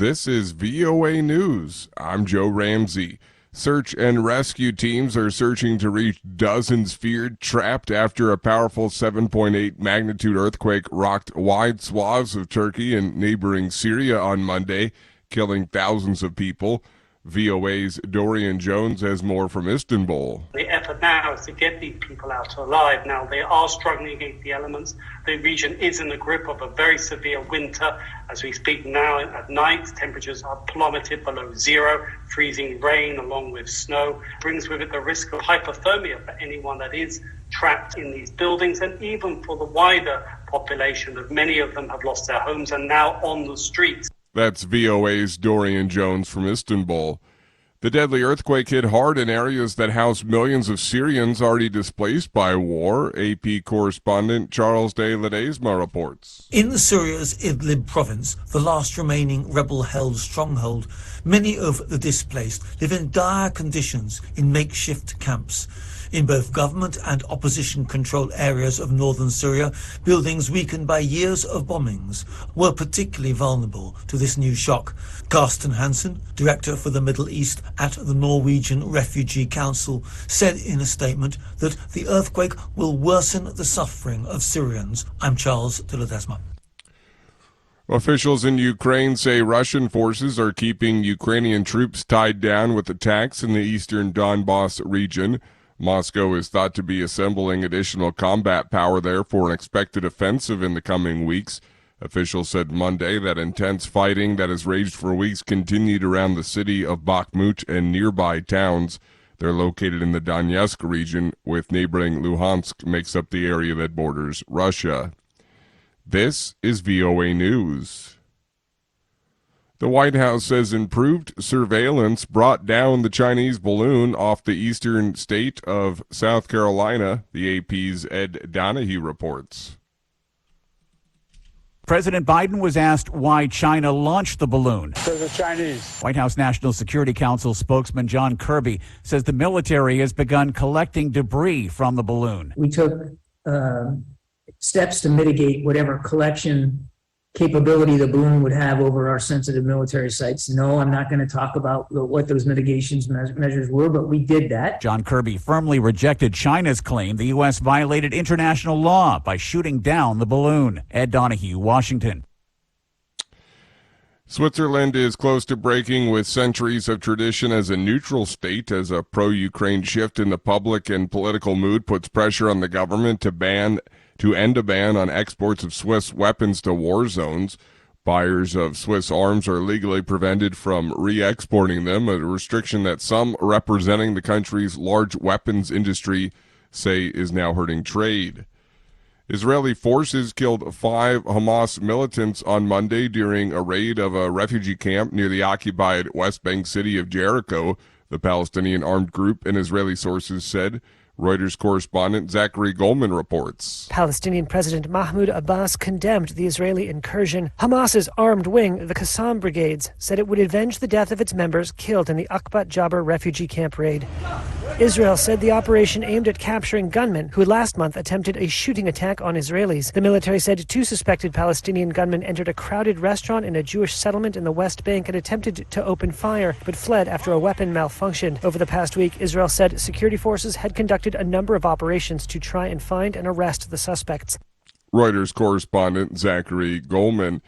This is VOA News. I'm Joe Ramsey. Search and rescue teams are searching to reach dozens feared trapped after a powerful 7.8 magnitude earthquake rocked wide swaths of Turkey and neighboring Syria on Monday, killing thousands of people. VOA's Dorian Jones has more from Istanbul. The effort now is to get these people out alive. Now, they are struggling against the elements. The region is in the grip of a very severe winter. As we speak now at night, temperatures are plummeted below zero. Freezing rain along with snow brings with it the risk of hypothermia for anyone that is trapped in these buildings, and even for the wider population, that many of them have lost their homes and now on the streets. That's VOA's Dorian Jones from Istanbul. The deadly earthquake hit hard in areas that house millions of Syrians already displaced by war. AP correspondent Charles de Ledesma reports. In Syria's Idlib province, the last remaining rebel-held stronghold, many of the displaced live in dire conditions in makeshift camps. In both government and opposition-controlled areas of northern Syria, buildings weakened by years of bombings were particularly vulnerable to this new shock. Carsten Hansen, director for the Middle East at the Norwegian Refugee Council, said in a statement that the earthquake will worsen the suffering of Syrians. I'm Charles de Ledesma. Officials in Ukraine say Russian forces are keeping Ukrainian troops tied down with attacks in the eastern Donbass region. Moscow is thought to be assembling additional combat power there for an expected offensive in the coming weeks. Officials said Monday that intense fighting that has raged for weeks continued around the city of Bakhmut and nearby towns. They're located in the Donetsk region, with neighboring Luhansk makes up the area that borders Russia. This is VOA News. The White House says improved surveillance brought down the Chinese balloon off the eastern state of South Carolina, the AP's Ed Donahue reports. President Biden was asked why China launched the balloon. Because the Chinese. White House National Security Council spokesman John Kirby says the military has begun collecting debris from the balloon. We took steps to mitigate whatever collection capability the balloon would have over our sensitive military sites. No, I'm not going to talk about what those mitigations measures were, but we did that. John Kirby firmly rejected China's claim the U.S. violated international law by shooting down the balloon. Ed Donahue, Washington. Switzerland is close to breaking with centuries of tradition as a neutral state, as a pro-Ukraine shift in the public and political mood puts pressure on the government to end a ban on exports of Swiss weapons to war zones. Buyers of Swiss arms are legally prevented from re-exporting them, a restriction that some representing the country's large weapons industry say is now hurting trade. Israeli forces killed 5 Hamas militants on Monday during a raid of a refugee camp near the occupied West Bank city of Jericho, the Palestinian armed group and Israeli sources said. Reuters correspondent Zachary Goldman reports. Palestinian President Mahmoud Abbas condemned the Israeli incursion. Hamas's armed wing, the Qassam Brigades, said it would avenge the death of its members killed in the Akbat Jabir refugee camp raid. Israel said the operation aimed at capturing gunmen who last month attempted a shooting attack on Israelis. The military said 2 suspected Palestinian gunmen entered a crowded restaurant in a Jewish settlement in the West Bank and attempted to open fire, but fled after a weapon malfunctioned. Over the past week, Israel said security forces had conducted a number of operations to try and find and arrest the suspects. Reuters correspondent Zachary Goldman.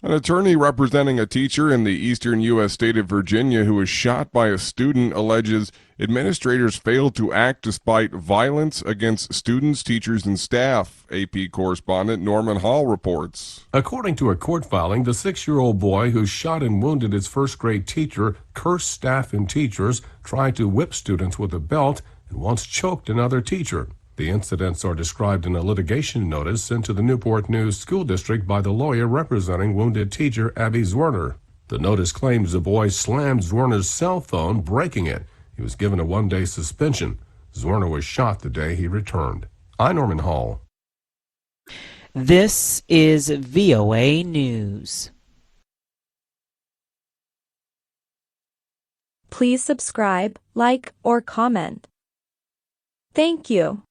An attorney representing a teacher in the eastern U.S. state of Virginia who was shot by a student alleges administrators failed to act despite violence against students, teachers, and staff. AP correspondent Norman Hall reports. According to a court filing, the 6-year-old boy who shot and wounded his first-grade teacher cursed staff and teachers, tried to whip students with a belt, and once choked another teacher. The incidents are described in a litigation notice sent to the Newport News School District by the lawyer representing wounded teacher Abby Zwerner. The notice claims the boy slammed Zwerner's cell phone, breaking it. He was given a 1-day suspension. Zwerner was shot the day he returned. I'm Norman Hall. This is VOA News. Please subscribe, like, or comment. Thank you.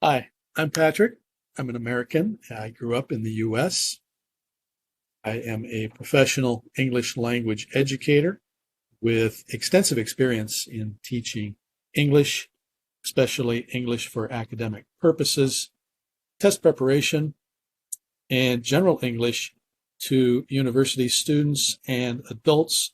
Hi, I'm Patrick. I'm an American. I grew up in the U.S. I am a professional English language educator with extensive experience in teaching English, especially English for academic purposes, test preparation, and general English to university students and adults